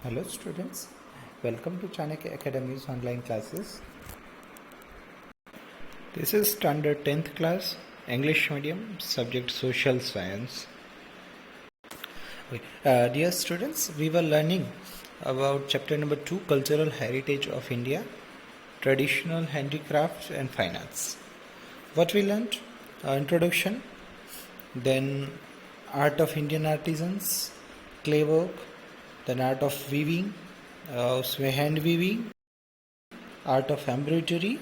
Hello students, welcome to Chanakya Academy's online classes. This is standard 10th class, English medium, subject social science. Dear students, we were learning about chapter number 2, Cultural Heritage of India, Traditional Handicrafts and Finance. What we learned? Introduction, then Art of Indian Artisans, clay work, then Art of Weaving, उसमें hand weaving, art of embroidery,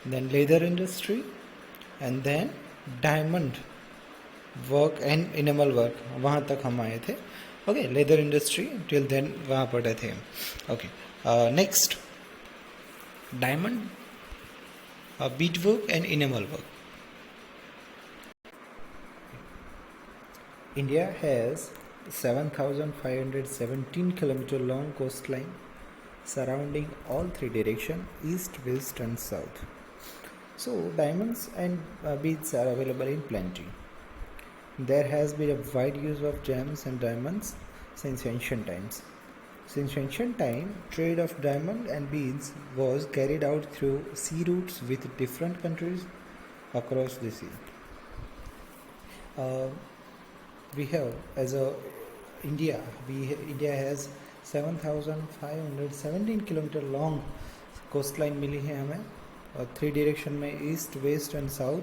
then leather industry, and then diamond work and enamel work. वहाँ तक हम आए थे. Okay, leather industry till then वहाँ पढ़े थे. Okay, next diamond beadwork and enamel work. India has 7,517 km long coastline surrounding all three directions, east, west and south. So diamonds and beads are available in plenty. There has been a wide use of gems and diamonds since ancient times. Since ancient time, trade of diamond and beads was carried out through sea routes with different countries across the sea. We have as a India has 7,517 kilometre long coast line मिली है हमें और 3 direction में east west and south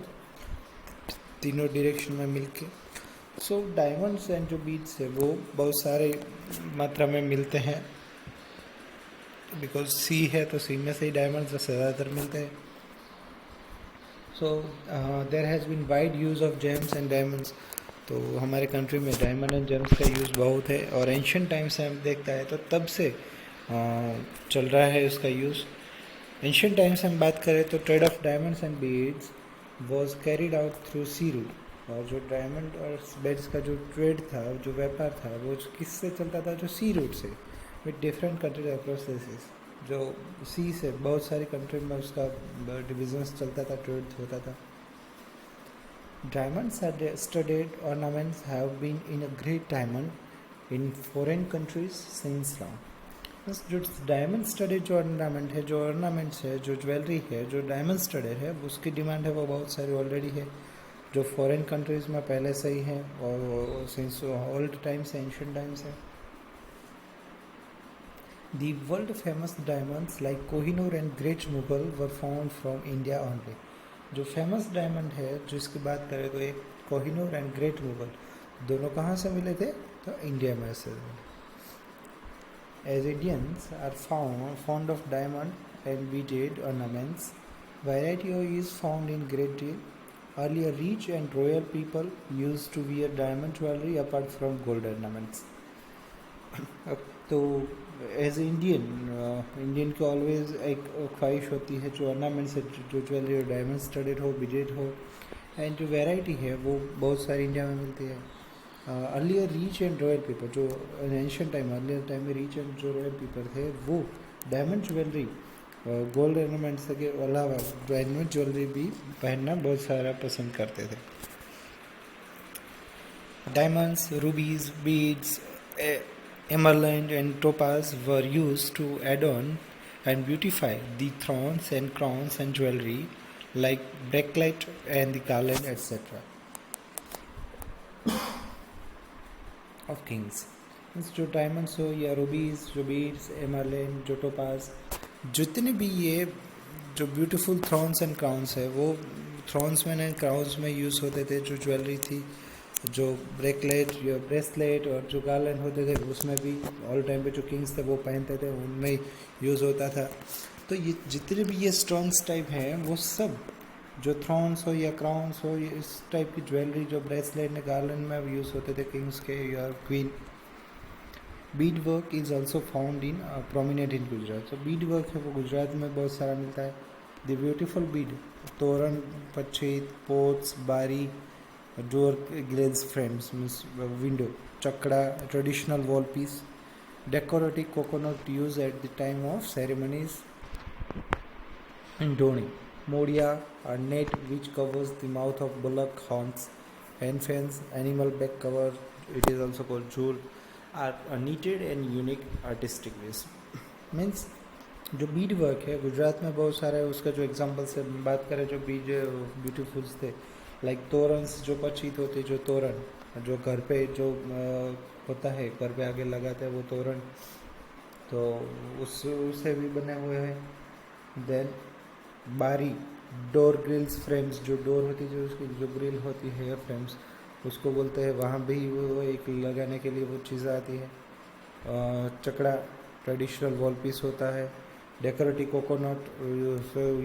तीनों direction में मिलके. So diamonds and जो beads है वो बहुत सारे मात्रा में मिलते हैं बिकॉज सी है तो सी में से ही डायमंड्स ज़्यादातर मिलते हैं. So there has been wide use of gems and diamonds. तो हमारे कंट्री में डायमंड एंड जेम्स का यूज़ बहुत है और एंशियंट टाइम से हम देखता है तो तब से चल रहा है उसका यूज़. एंशियंट टाइम से हम बात करें तो trade of diamonds and beads was carried out through sea route. और जो डायमंड और बीड्स का जो ट्रेड था, जो व्यापार था, वो किससे चलता था? जो सी रूट से, with different countries across the seas. जो सी से बहुत सारी कंट्री में उसका डिविजन्स चलता था, ट्रेड होता था. Diamonds studded ornaments have been in a great demand in foreign countries since long. जो डायमंड स्टडेड जो ऑर्नामेंट है, जो ऑर्नामेंट्स है, जो ज्वेलरी है, जो डायमंड स्टडेड है, उसकी डिमांड है वो बहुत सारी ऑलरेडी है जो फॉरेन कंट्रीज़ में पहले से ही है और सिंस ओल्ड टाइम से, एंशियंट टाइम से. The world famous diamonds like Kohinoor and Great Mughal were found from India only. जो फेमस डायमंड है जिसकी बात करें तो एक कोहिनूर एंड ग्रेट मुगल दोनों कहाँ से मिले थे? तो इंडिया में से. As Indians are found of diamond and beaded ornaments, variety is found in great deal. Earlier rich and royal people use to wear diamond jewellery apart from gold ornaments. तो as Indian की always एक ख्वाहिश होती है जो ornaments है, जो jewellery diamond studded हो, बीडेड हो, एंड जो वैरायटी है वो बहुत सारी इंडिया में मिलती है. Earlier rich and royal people, जो एंशियंट टाइम अर्लियर टाइम में रिच एंड जो रॉयल पीपल थे वो डायमंड ज्वेलरी गोल्ड ऑर्नामेंट्स के अलावा डायमंड ज्वेलरी भी पहनना बहुत सारा पसंद करते थे. Diamonds, रूबीज, beads, emerald and topaz were used to adorn and beautify the thrones and crowns and jewelry like bracelet and the garland etc. of kings. जो डायमंड्स हो या रूबीज, जो बीड्स, एमरलैंड, जो टोपाज, जितने भी ये जो ब्यूटीफुल थ्रोन्स एंड क्राउन्स है वो थ्रोन्स में एंड क्राउन्स में यूज़ होते थे. जो ज्वेलरी थी, जो ब्रेसलेट और जो गार्लैंड होते थे उसमें भी ऑल टाइम पे जो किंग्स थे वो पहनते थे, उनमें यूज़ होता था. तो ये जितने भी ये स्टोन्स टाइप हैं वो सब जो थ्रोन्स हो या क्राउन्स हो, ये इस टाइप की ज्वेलरी जो ब्रेसलेट ने गार्लैंड में यूज़ होते थे किंग्स के या queen. Beed work is also found in prominent in Gujarat. तो बीड वर्क है वो गुजरात में बहुत सारा मिलता है. द ब्यूटीफुल बीड, तोरण, पच्छेद, पोट्स, बारी, door grills, frames means window, chakra, traditional wall piece, decorative coconut used at the time of ceremonies in Doni, modia, a net which covers the mouth of bullock horns, and fence, animal back cover, it is also called jewel, are knitted and unique artistic ways. Means जो Beed work है गुजरात में बहुत सारा है. उसका जो example से बात करें जो बीड ब्यूटीफुल्स थे लाइक तोरन्स जो पचित होते जो तोरण जो घर पे जो होता है घर पे आगे लगाते हैं वो तोरण तो उससे भी बने हुए हैं. देन बारी डोर ग्रिल्स फ्रेम्स जो डोर होती है जो उसकी जो ग्रिल होती है फ्रेम्स उसको बोलते हैं. वहाँ भी वो एक लगाने के लिए वो चीज़ें आती है. चकड़ा ट्रेडिशनल वॉल पीस होता है. डेकोरेटिव कोकोनट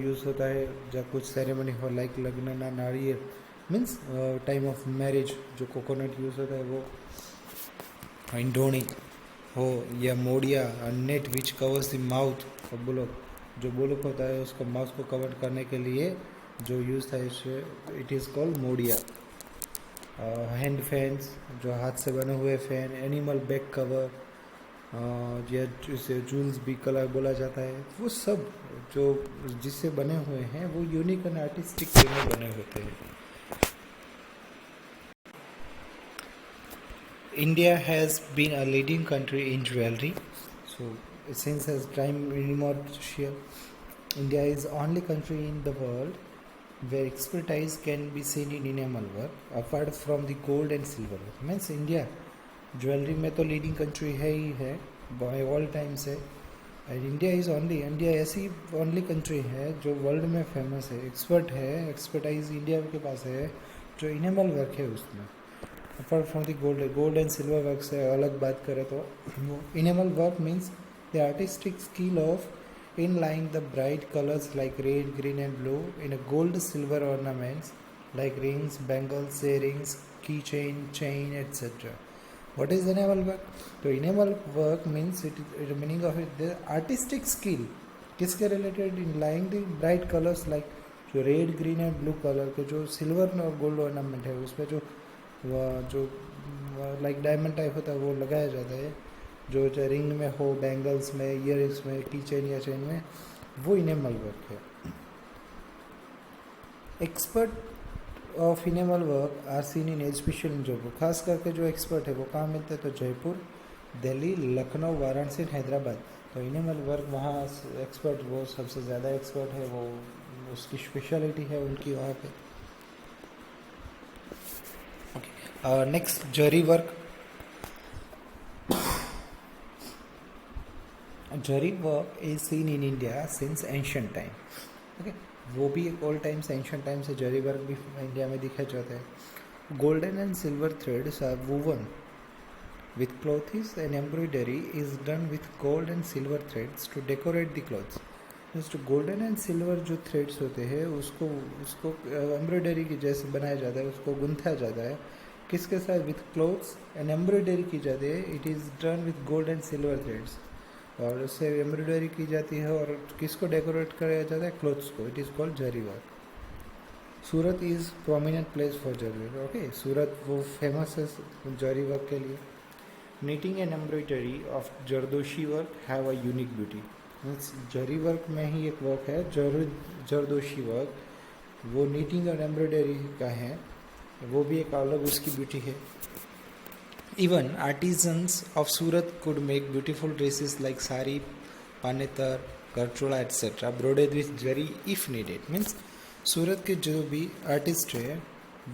यूज़ होता है जब कुछ सेरेमनी हो लाइक लग्न ना नारियल मीन्स टाइम ऑफ मैरिज जो कोकोनट यूज़ होता है वो. इंडोनी हो या मोडिया net which covers the mouth of bullock जो बुलक होता है उसको माउथ को कवर करने के लिए जो यूज़ था it is called Modiya. Hand fans जो हाथ से बने हुए फैन. एनिमल बैक कवर या जिसे जूल्स भी कलर बोला जाता है वो सब जो जिससे बने हुए हैं वो यूनिक एंड आर्टिस्टिक वे में बने होते हैं. India has been a leading country in jewelry. So since as time immemorial, India is only country in the world where expertise can be seen in enamel work apart from the gold and silver work. Means India jewellery में तो leading country है ही है bye all time से. And India ऐसी only country है जो world में famous है एक्सपर्ट है एक्सपर्टाइज इंडिया के पास है जो इनेमल वर्क है उसमें apart from the gold and silver work से अलग बात करें तो वो enamel work means the artistic skill of inlaying the bright colours like red green and blue in a gold silver ornaments like rings bangles earrings key chain etcetera. What is enamel work? तो enamel work means it meaning of it the artistic skill किसके related in laying the bright colors like जो red green and blue colour के जो silver और gold ornament है उसमें जो like diamond type होता है वो लगाया जाता है जो चाहे रिंग में हो बैंगल्स में ईयरिंग्स में की चेन या चेन में वो इनेमल वर्क है. Expert of enamel work are seen in education in Jaipur. खास करके जो एक्सपर्ट है वो कहाँ मिलते हैं तो जयपुर दिल्ली लखनऊ वाराणसी हैदराबाद. तो इनेमल वर्क वहाँ एक्सपर्ट वो सबसे ज़्यादा एक्सपर्ट है वो उसकी स्पेशलिटी है उनकी वहाँ पे. Next zari work. Zari work is seen in India since ancient time. Okay वो भी एक ओल्ड टाइम से एंशियंट टाइम से जरी वर्क भी इंडिया में दिखा जाता है. Golden and silver threads are woven with clothes and embroidery is done with gold and silver threads to decorate the clothes. Just golden and silver जो threads होते हैं उसको उसको एम्ब्रॉयडरी की जैसे बनाया जाता है उसको गुंथा जाता है किसके साथ विथ क्लॉथ्स एंड एम्ब्रॉयडरी की जाती है. It is done with gold and silver threads और उससे एम्ब्रॉयडरी की जाती है और किसको डेकोरेट किया जाता है क्लोथ्स को. It is called zari work. Surat is prominent place for zari work. Okay Surat वो फेमस है जरी वर्क के लिए. Knitting and embroidery of zardozi work have a unique beauty. Means zari work में ही एक वर्क है जरदोशी वर्क वो नीटिंग और एम्ब्रॉयडरी का है वो भी एक अलग उसकी ब्यूटी है. Even artisans of Surat could make beautiful dresses like sari, panetar, karchola etc. broidered with jari if needed. Means सूरत के जो भी आर्टिस्ट है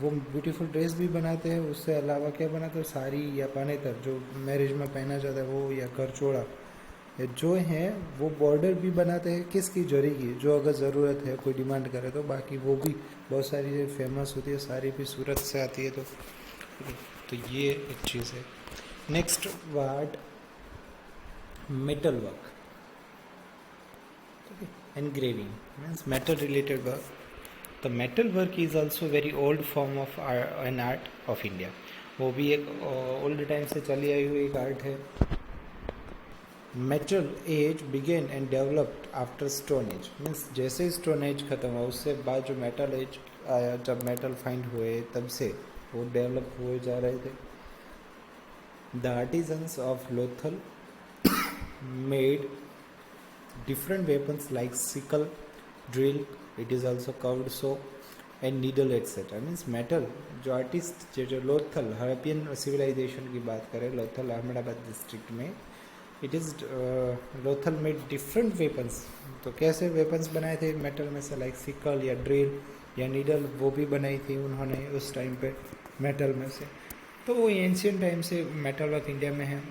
वो ब्यूटीफुल ड्रेस भी बनाते हैं. उससे अलावा क्या बनाते हैं साड़ी या पानेतर जो मैरिज में पहना जाता है वो या करचोड़ा जो है वो बॉर्डर भी बनाते हैं किसकी जरी की जो अगर ज़रूरत है कोई डिमांड करे तो. बाकी वो भी बहुत सारी फेमस होती है सारी भी सूरत से आती है तो ये एक चीज़ है. Next word metal work. Engraving means metal related work. The metal work is also very old form of an art of India. वो भी एक ओल्ड टाइम से चली आई हुई एक आर्ट है. Metal age began and developed after stone age. Means जैसे stone age ख़त्म हुआ उससे बाद जो मेटल एज आया जब मेटल फाइंड हुए तब से वो डेवलप हुए जा रहे थे. The artisans of Lothal made different weapons like sickle drill. It is also curved so and needle etcetera means metal जो आर्टिस्ट जो लोथल हड़प्पियन सिविलाइजेशन की बात करें लोथल अहमदाबाद डिस्ट्रिक्ट में it is Lothal made different weapons. तो कैसे वेपन्स बनाए थे मेटल में से लाइक सिकल या ड्रिल या नीडल वो भी बनाई थी उन्होंने उस टाइम पे मेटल में से। तो वो एंशियंट टाइम से मेटल वर्क इंडिया में है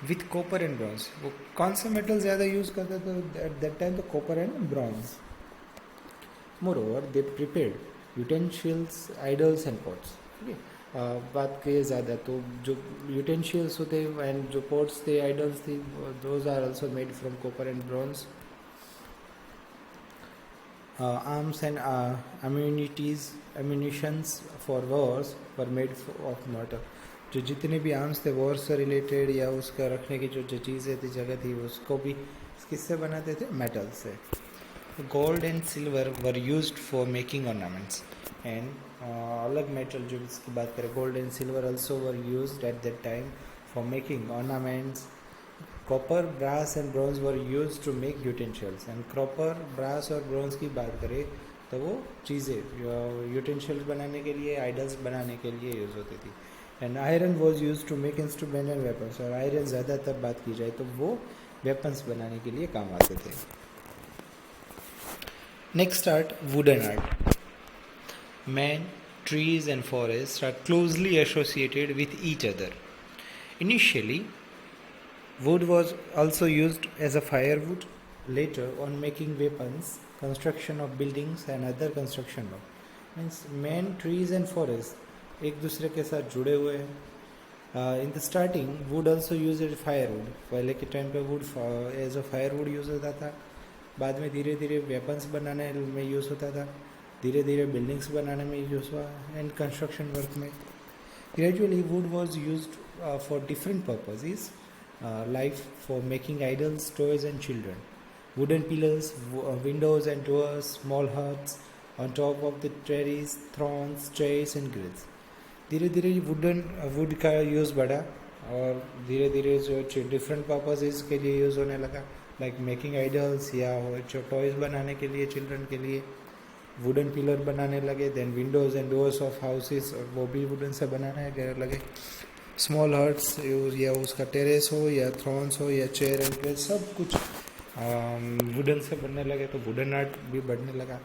विथ कॉपर एंड ब्रॉन्ज। वो कौन सा मेटल ज़्यादा यूज़ करता था एट दैट टाइम? तो copper and bronze. Moreover they prepared utensils idols and pots. ठीक है, बात करिए ज़्यादा तो जो यूटेंशियल्स होते एंड जो पॉट्स थे आइडल्स थी those are also made from copper and bronze. Arms and ammunitions for wars were made of metal। जो जितने भी आर्म्स थे वॉर से रिलेटेड या उसका रखने की जो चीज़ें थी जगह थी उसको भी किससे बनाते थे? मेटल से। Gold and silver were used for making ornaments and अलग मेटल जो इसकी बात करें gold and silver also were used at that time for making ornaments. Copper brass and bronze were use to make utensils and copper brass और bronze की बात करें तो वो चीज़ें यूटेंशियल्स बनाने के लिए आइडल्स बनाने के लिए यूज़ होती थी। And iron was use to make instrument and weapons. और आयरन ज़्यादातर बात की जाए तो वो वेपन्स बनाने के लिए काम आते थे। Next art wooden art. Man trees and forest are closely associated with each other. Initially wood was also used as a firewood. Later on making weapons, construction of buildings and other construction work. Means man, trees and forests एक दूसरे के साथ जुड़े हुए हैं। In the starting wood also use as firewood. पहले के time पे wood as a firewood use होता था। बाद में धीरे धीरे वेपन्स बनाने में यूज़ होता था, धीरे धीरे बिल्डिंग्स बनाने में यूज़ हुआ एंड कंस्ट्रक्शन वर्क में। Gradually would was use for different purposes like for making idols, toys and children. Wooden pillars, windows and doors, small huts on top of the terrace, thrones, chairs and grills. धीरे धीरे would का use बढ़ा और धीरे धीरे जो different purposes के लिए यूज़ होने लगा लाइक मेकिंग आइडल्स या जो टॉयज़ बनाने के लिए चिल्ड्रन के लिए वुडन पिलर बनाने लगे। Then windows and doors of houses वो भी वुडन से बनाने लगे। स्मॉल हर्ट्स या उसका टेरेस हो या थ्रोन्स हो या चेयर एंड प्लेस सब कुछ वुडन से बनने लगे तो वुडन आर्ट भी बढ़ने लगा।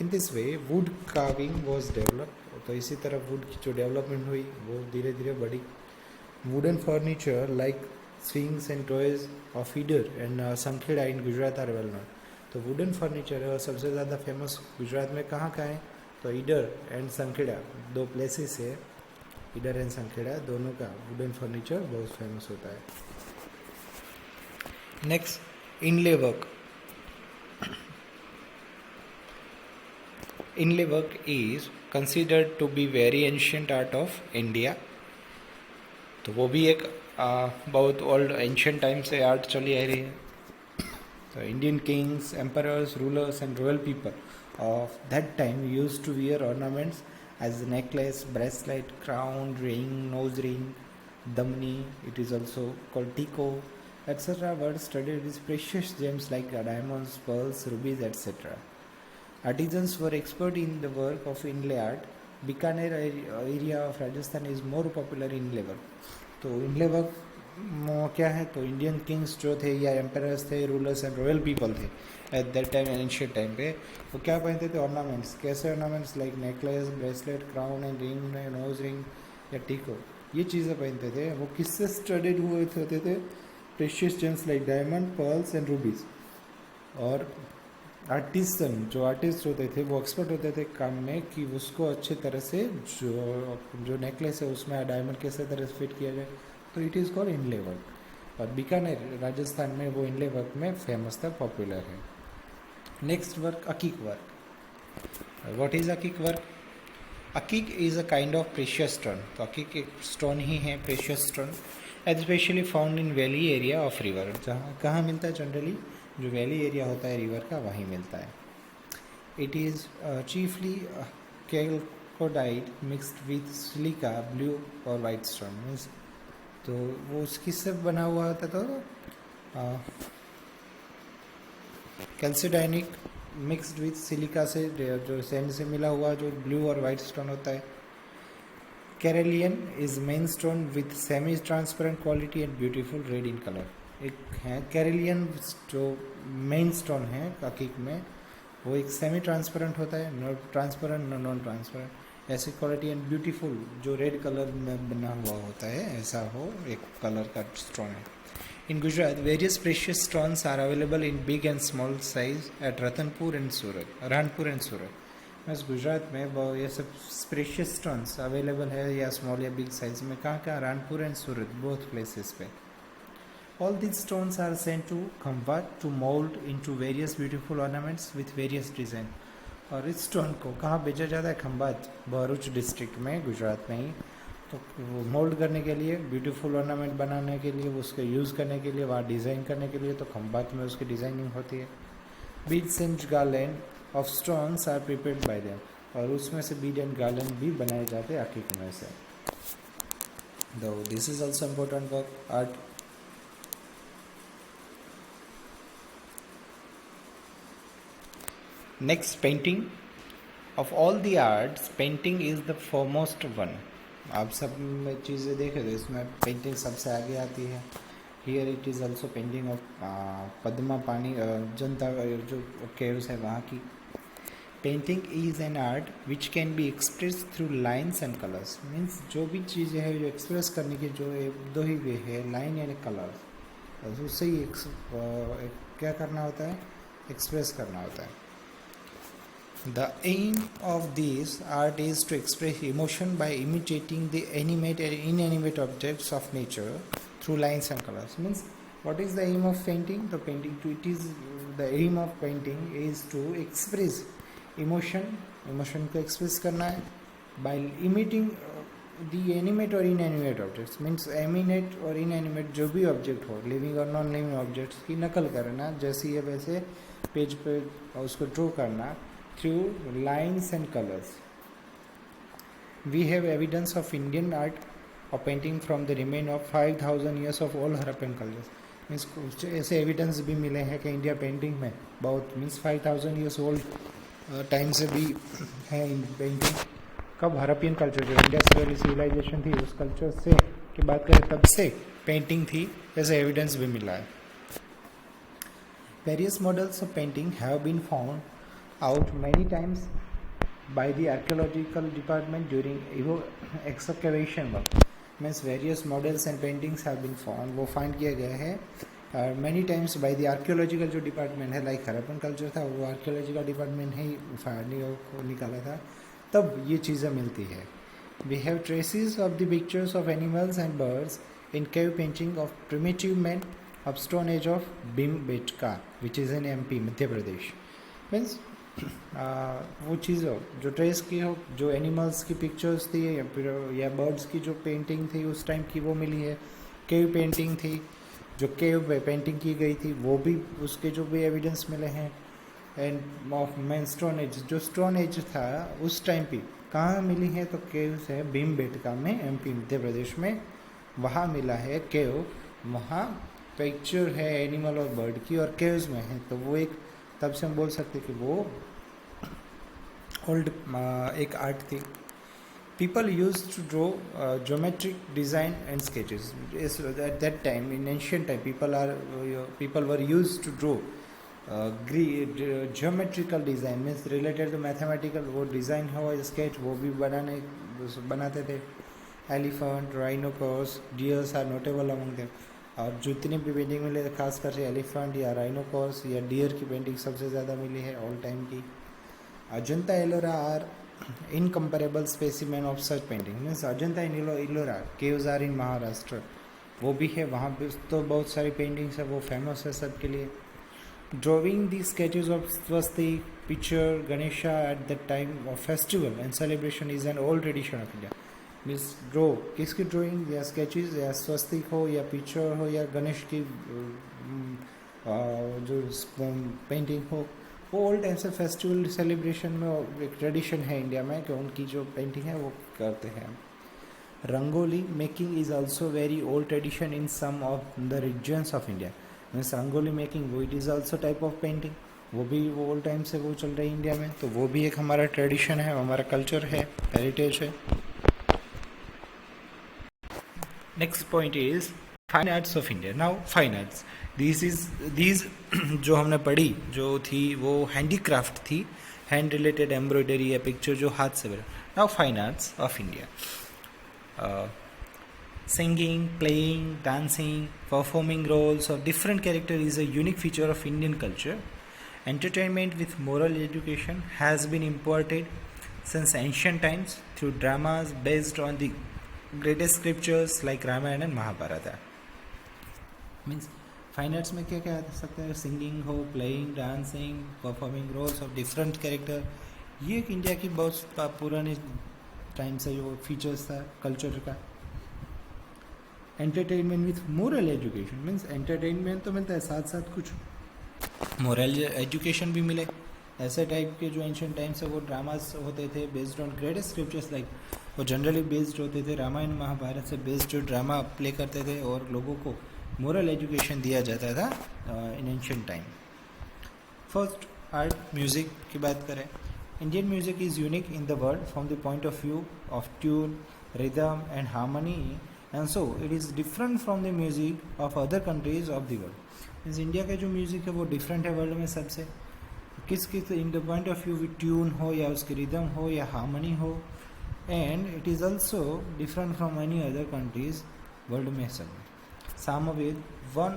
In this way wood carving was develop. तो इसी तरह वुड की जो डेवलपमेंट हुई वो धीरे धीरे बढ़ी। Wooden furniture like swings and toys of Idar and Sankheda in Gujarat are well known. तो वुडन फर्नीचर सबसे ज़्यादा फेमस गुजरात में कहाँ का है? तो ईडर एंड संखेड़ा दो प्लेसेस है। ईडर एंड संखेड़ा दोनों का वुडन फर्नीचर बहुत फेमस होता है। Next inlay work. Inlay work is considered to be very ancient art of India. तो वो भी एक बहुत ओल्ड एंशियंट टाइम से आर्ट चली आ रही है। तो Indian kings, emperors, rulers and royal people of that time used to wear ornaments as necklace, bracelet, crown, ring, nose ring, damni, it is also called tiko, etc. were studded with precious gems like diamonds, pearls, rubies, etc. Artisans were expert in the work of inlay art. Bikaner area of Rajasthan is more popular in inlay work. तो inlay work क्या है? तो Indian Kings जो थे या emperors थे, rulers and royal people थे eight that time ancient time पे, वो क्या पहनते थे? ऑर्नामेंट्स। कैसे ornaments? Like necklace, bracelet, crown and ring, nose ring या टीको, ये चीज़ें पहनते थे। वो किससे स्टडीड हुए होते थे? Precious James like diamond, pearls and रूबीज। और आर्टिसन जो आर्टिस्ट होते थे वो एक्सपर्ट होते थे काम में कि उसको अच्छे तरह से जो नेकलेस है उसमें डायमंड कैसे तरह से फिट किया जाए। तो it is called inlay work. और बीकानेर राजस्थान में वो इनले वर्क में फेमस था, पॉपुलर है। Next work akik work. What is akik work? Akik is a kind of precious stone. तो अकीक एक स्टोन ही है, precious stone, especially found in valley area of river. जहाँ कहाँ मिलता है? जनरली जो वैली एरिया होता है रिवर का वहीं मिलता है। इट इज़ चीफली कैलकोडाइट मिक्सड विथ सिलिका, ब्लू और वाइट स्टोन। मीन्स तो वो किससे बना हुआ होता था? कैल्सिडाइनिक मिक्सड विथ सिलिका से, जो सैंड से मिला हुआ जो ब्लू और वाइट स्टोन होता है. Carnelian is main stone with semi transparent quality and beautiful red in colour. एक है कैरेलियन जो मेन स्टोन है अकीक में, वो एक सेमी ट्रांसपेरेंट होता है, no transparent no non transparent, ऐसी क्वालिटी एंड ब्यूटीफुल जो रेड कलर में बना हुआ होता है, ऐसा हो एक कलर का स्टोन है. In Gujarat various precious stones are available in big and small size at Ratanpur and Surat, Ranpur and Surat. बस गुजरात में वो ये सब प्रेशियस स्टोन्स अवेलेबल है या स्मॉल या बिग साइज में. कहाँ, Ranpur and Surat, both places पे. All these stones are sent to Khambhat to mold into various beautiful ornaments with various design. और इस स्टोन को कहाँ भेजा जाता है? खंभात, भरूच डिस्ट्रिक्ट में, गुजरात में ही. तो वो मोल्ड करने के लिए, ब्यूटीफुल ऑर्नामेंट बनाने के लिए, उसके यूज़ करने के लिए, वहाँ डिज़ाइन करने के लिए, तो खंभात में उसकी डिज़ाइनिंग होती है. Beads and garland of stones are prepared by them. और उसमें से बीड एंड गार्लैंड भी बनाए जाते हैं अकीक में से. दो this is also important work art. Next, painting. Of all the arts, painting is the foremost one. आप सब चीज़ें देखें तो इसमें पेंटिंग सबसे आगे आती है. Here it is also painting of Padma पानी, जनता जो केव्स है वहाँ की. Painting is an art which can be expressed through lines and colors. Means जो भी चीज़ें हैं जो एक्सप्रेस करने की जो दो ही वे है, लाइन एंड कलर, उससे ही क्या करना होता है? एक्सप्रेस करना होता है. The aim of this art is to express emotion by imitating the animate and inanimate objects of nature through lines and colors. Means, what is the aim of painting? The aim of painting is to express emotion को express करना है by imitating the animate or inanimate objects. Means animate और inanimate जो भी object हो, living और non living objects की नकल करना, जैसी है वैसे पेज पे उसको ड्रॉ करना through lines and colors. We have evidence of Indian art of painting from the remain of 5,000 years of all Harappan cultures. Means कुछ ऐसे एविडेंस भी मिले हैं कि इंडिया पेंटिंग में बहुत, मीन्स 5,000 ईयर्स ओल्ड टाइम से भी है इन पेंटिंग. कब? हरप्पियन कल्चर, जो इंडस वैली सिविलाइजेशन थी, उस कल्चर से की बात करें तब से पेंटिंग थी, ऐसे एविडेंस भी मिला है. Various models of painting have been found out many times by the archaeological department during excavation work. Means various models and paintings have been found, वो find किया गया है many times by the archaeological जो department है, like Harappan culture था, वो archaeological department ही निकाला था, तब ये चीज़ें मिलती है. We have traces of the pictures of animals and birds in cave painting of primitive men of Stone Age of Bhimbetka, which is in MP, Madhya Pradesh. Means वो चीज़ हो जो ट्रेस की हो, जो एनिमल्स की पिक्चर्स थी या बर्ड्स की जो पेंटिंग थी उस टाइम की, वो मिली है. केव पेंटिंग थी, जो केव पे पेंटिंग की गई थी, वो भी उसके जो भी एविडेंस मिले हैं. End of man stone age, जो स्टोन एज था उस टाइम पे कहाँ मिली है? तो केव्स है भीमबेटका में, MP मध्य प्रदेश में, वहाँ मिला है केव. वहाँ पिक्चर है एनिमल और बर्ड की और केव्स में है, तो वो एक, तब से हम बोल सकते कि वो ओल्ड एक आर्ट थी. People use to draw geometric design and sketches. At that time, in ancient time, people were use to draw geometrical design, means related to mathematical, वो डिज़ाइन हो स्केच वो भी बनाते थे. Elephant, rhinoceros, deers are notable among them. और जितनी भी painting मिले, खासकर से एलिफेंट या राइनोकॉर्स या डियर की पेंटिंग सबसे ज़्यादा मिली है ऑल टाइम की. Ajanta Ellora are incomparable specimen of such painting. Means Ajanta Ellora caves are in Maharashtra, वो भी है, वहाँ पे तो बहुत सारी पेंटिंग्स है, वो फेमस है सबके लिए. Drawing the sketches of Swastik, picture, Ganesha at the time of festival and celebration is an old tradition of India. Means draw किसकी ड्राइंग, या स्केचेस या स्वस्तिक हो या पिक्चर हो या गणेश की जो पेंटिंग हो, वो ओल्ड टाइम से फेस्टिवल सेलिब्रेशन में एक ट्रेडिशन है इंडिया में कि उनकी जो पेंटिंग है वो करते हैं. Rangoli making is also very old tradition in some of the regions of India. Means rangoli making वो it is also type of painting. वो भी वो ओल्ड टाइम से वो चल रही है इंडिया में, तो वो भी एक हमारा ट्रेडिशन है, हमारा कल्चर है, हेरिटेज है. Next point is fine arts of India. Now fine arts, these जो हमने पढ़ी जो थी वो हैंडीक्राफ्ट थी, हैंड रिलेटेड एम्ब्रॉयडरी या पिक्चर जो हाथ से बना. Now fine arts of India, singing, playing, dancing, performing roles of different characters is a unique feature of Indian culture. Entertainment with moral education has been imported since ancient times through dramas based on the greatest scriptures like Ramayana and Mahabharata. Means fine arts में क्या क्या आ सकता है? Singing हो, playing, dancing, performing roles of different character. ये एक India की बहुत पुराने टाइम से जो फीचर्स था कल्चर का. Entertainment with moral education, means entertainment तो मिलता है, साथ साथ कुछ मोरल एजुकेशन भी मिले. ऐसे टाइप के जो एंशियंट टाइम से वो ड्रामास होते थे based on greatest scriptures, like वो जनरली बेस्ड होते थे, रामायण महाभारत से बेस्ड जो ड्रामा प्ले करते थे और लोगों को मोरल एजुकेशन दिया जाता था इन ancient time. First art music की बात करें. Indian music is unique in the world from the point of view of tune, rhythm and harmony, and so it is different from the music of other countries of the world. Means India का जो music है वो different है world में सबसे. किस in the point of view with tune हो या उसकी रिदम हो या हार्मनी हो, and it is also different from any other countries world में सब. Samaved, one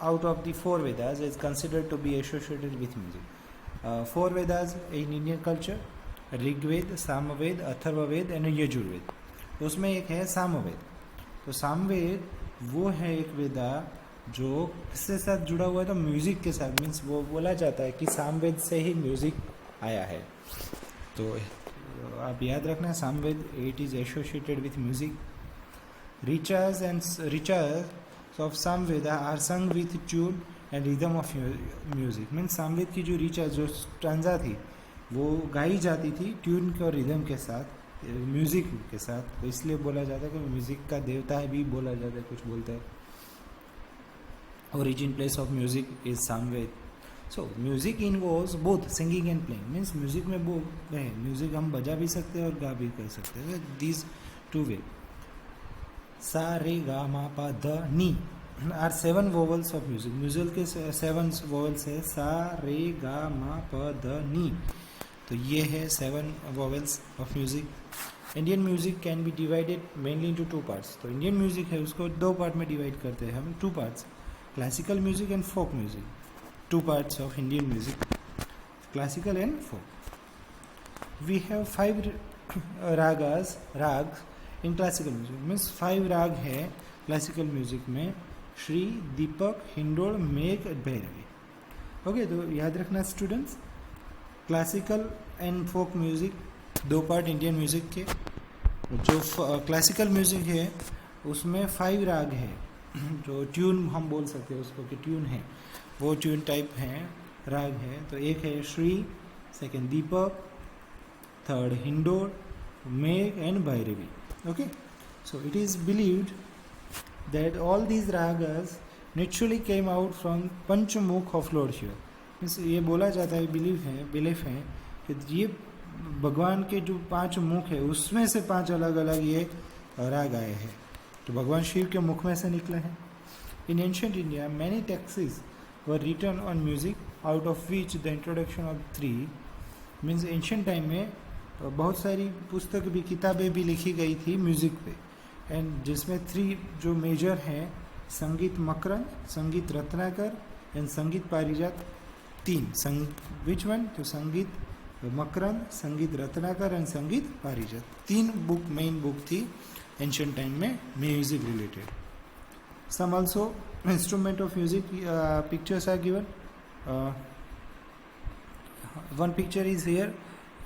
out of the four Vedas, is considered to be associated with music. Four Vedas in Indian culture: Rigveda, Samaveda, Atharvaveda and Yajurveda. उसमें एक है सामवेद. तो सामवेद वो है एक वेदा जो किसके साथ जुड़ा हुआ है? तो म्यूज़िक के साथ. मीन्स वो बोला जाता है कि सामवेद से ही म्यूज़िक आया है. तो आप याद रखना, Samaveda it is associated with music. Richas of Samveda are sung with tune and rhythm of music. Means Samaveda की जो रिचा जो स्टांजा थी वो गाई जाती थी ट्यून के और रिदम के साथ, म्यूज़िक के साथ. तो इसलिए बोला जाता है कि म्यूज़िक का देवता है भी बोला जाता है, कुछ बोलते हैं. Origin place of music is Samaveda. So music involves both singing and playing. Means music में वो है, म्यूज़िक हम बजा भी सकते हैं और गा भी कर सकते हैं. These two way. Sa re ga ma pa dha ni are 7 vowels of music. Music के 7 वोवल्स है, सा रे गा मा प ध नी. तो ये है 7 vowels of music. Indian music can be divided mainly into 2 parts. तो इंडियन म्यूजिक है उसको 2 पार्ट में डिवाइड करते हैं हम, 2 parts: classical music and folk music. 2 parts of Indian music, classical and folk. We have 5 ragas in classical music. Means 5 raga है classical music में: श्री, दीपक, indole, मेघ, भैरवी. ओके, तो याद रखना students, classical and folk music 2 part Indian music के. जो classical music है उसमें 5 राग है जो ट्यून हम बोल सकते हैं उसको कि ट्यून है, वो ट्यून टाइप है, राग है. तो एक है श्री, सेकेंड दीपक, थर्ड हिंडोल, मेघ and Bhairavi. Okay, so it is believed that all these ragas naturally came out from Panchamukh of Lord Shiva. Means ये बोला जाता है, बिलीफ है कि ये भगवान के जो 5 मुख है उसमें से 5 अलग अलग ये राग आए हैं, तो भगवान शिव के मुख में से निकले हैं. In ancient India many texts were written on music, out of which the introduction of 3. Means ancient time में बहुत सारी पुस्तक भी, किताबें भी लिखी गई थी म्यूज़िक पे, एंड जिसमें 3 जो मेजर हैं: संगीत मकरंद, संगीत Ratnakar and Sangeet Parijat. 3 which one? तो संगीत मकरंद, संगीत Ratnakar and Sangeet Parijat. 3 book, main book थी एंशियंट टाइम में music related. Some also instrument of music pictures are given. One picture is here.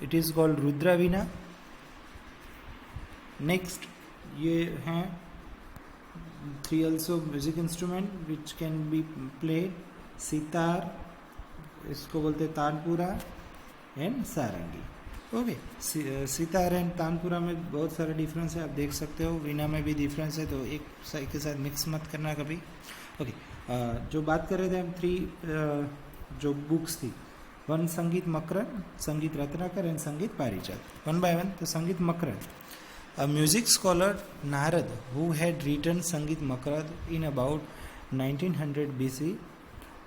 It is called Rudra Veena. Next, ये हैं 3 also music instrument which can be played: sitar, इसको बोलते हैं tanpura, and sarangi. Okay, sitar and tanpura में बहुत सारा difference है, आप देख सकते हो. वीणा में भी डिफरेंस है, तो एक के साथ मिक्स मत करना कभी. ओके, जो बात कर रहे थे हम 3 जो बुक्स थी, वन संगीत मकरंद, संगीत रत्नाकर एंड संगीत पारिजात. One by one. तो संगीत मकरंद, a music scholar Narad who had written संगीत मकरंद in about 1900 BC.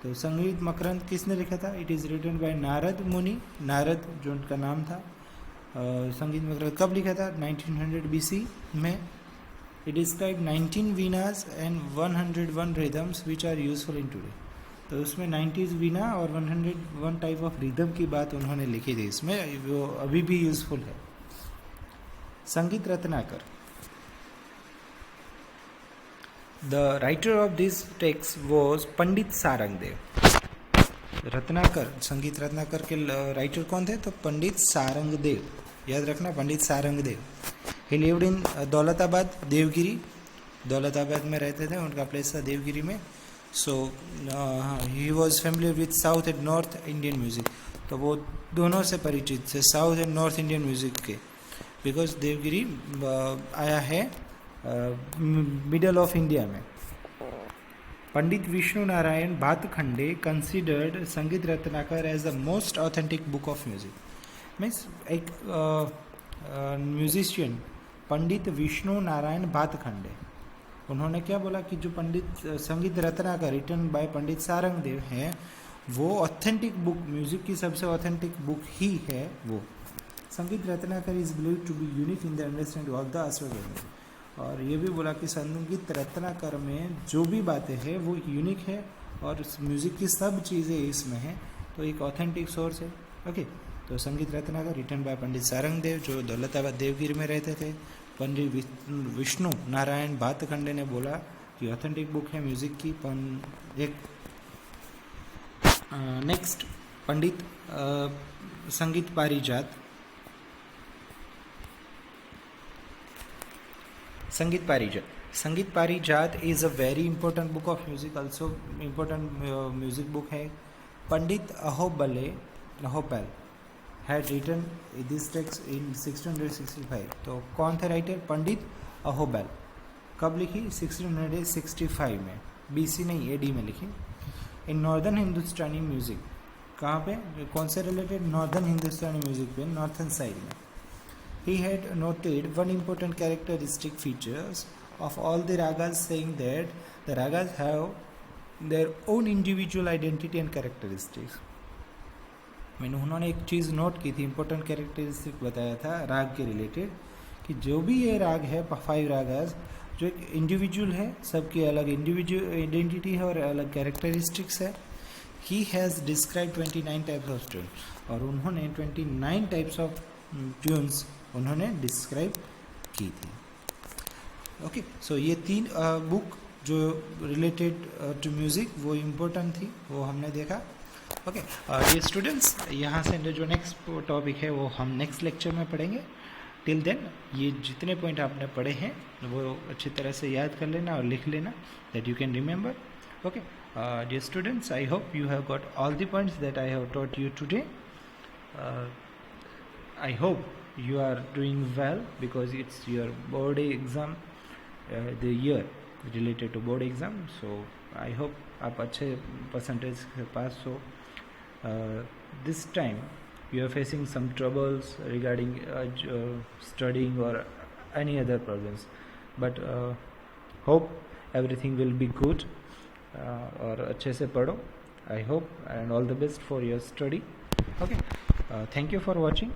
तो संगीत मकरंद किसने लिखा था? It is written by Narad Muni. Narad जो उनका नाम था. संगीत मकरंद कब लिखा था? 1900 BC में. It describe 19 veenas and 101 rhythms which are useful in today. तो उसमें 90 वीना और 101 टाइप ऑफ रिदम की बात उन्होंने लिखी थी इसमें, वो अभी भी यूजफुल है. Sangeet Ratnakar, the writer of this text was Pandit Sarangdev. Ratnakar, Sangeet Ratnakar के राइटर कौन थे? तो पंडित सारंगदेव. याद रखना, Pandit Sarangdev. He lived in Daulatabad, Devgiri. Daulatabad में रहते थे, उनका प्लेस था देवगिरी में. So he was familiar with south and north Indian music. तो वो दोनों से परिचित थे, south and north Indian music के, बिकॉज देवगिरी आया है मिडल ऑफ इंडिया में. Pandit Vishnu Narayan Bhatkhande considered Sangeet Ratnakar as the most authentic book of music. Means एक म्यूजिशियन पंडित विष्णु नारायण भातखंडे, उन्होंने क्या बोला कि जो पंडित संगीत रत्नाकर रिटन बाय पंडित सारंगदेव हैं, वो ऑथेंटिक बुक, म्यूजिक की सबसे ऑथेंटिक बुक ही है वो. Sangeet Ratnakar is believed to be unique in the understanding of the ashtottar. और ये भी बोला कि संगीत रत्नाकर में जो भी बातें हैं वो यूनिक है और म्यूज़िक की सब चीज़ें इसमें हैं, तो एक ऑथेंटिक सोर्स है. ओके. तो संगीत रत्नाकर रिटन बाय पंडित सारंगदेव, जो दौलताबाद देवगिरी में रहते थे. पंडित विष्णु नारायण भातखंडे ने बोला कि ऑथेंटिक बुक है म्यूज़िक की. एक नेक्स्ट पंडित संगीत Parijat. Sangeet Parijat. Sangeet Parijat is a very important book of music, also important music book है. Pandit Ahobal had written this text in 1665. तो कौन थे राइटर? पंडित अहोबल. कब लिखी? 1665 में. BC नहीं, AD में लिखी. In northern Hindustani music. कहाँ पे? कौन से रिलेटेड? नॉर्दर्न हिंदुस्तानी म्यूजिक पे, नॉर्थन साइड में. He had noted one important characteristic features of all the ragas, saying that the ragas have their own individual identity and characteristics. मैंने उन्होंने एक चीज़ note की थी, इम्पोर्टेंट कैरेक्टरिस्टिक बताया था राग के रिलेटेड, कि जो भी ये राग है 5 रागास, जो एक इंडिविजुअल है, सबकी अलग इंडिविजुअल आइडेंटिटी है और अलग कैरेक्टरिस्टिक्स है. He has described 29 types of tune, और उन्होंने 29 टाइप्स ऑफ ट्यून्स उन्होंने डिस्क्राइब की थी. ओके. सो ये 3 बुक जो रिलेटेड टू म्यूज़िक वो इम्पोर्टेंट थी, वो हमने देखा. ओके. ये स्टूडेंट्स, यहाँ से जो नेक्स्ट टॉपिक है वो हम नेक्स्ट लेक्चर में पढ़ेंगे. टिल देन ये जितने पॉइंट आपने पढ़े हैं वो अच्छी तरह से याद कर लेना और लिख लेना, that you can remember. Okay. Dear students, I hope you have got all the points that I have taught you today. I hope you are doing well because it's your board exam, the year related to board exam. So I hope आप अच्छे percentage से पास हो. This time you are facing some troubles regarding studying or any other problems, but hope everything will be good. और अच्छे से पढ़ो. I hope and all the best for your study. Okay. Thank you for watching.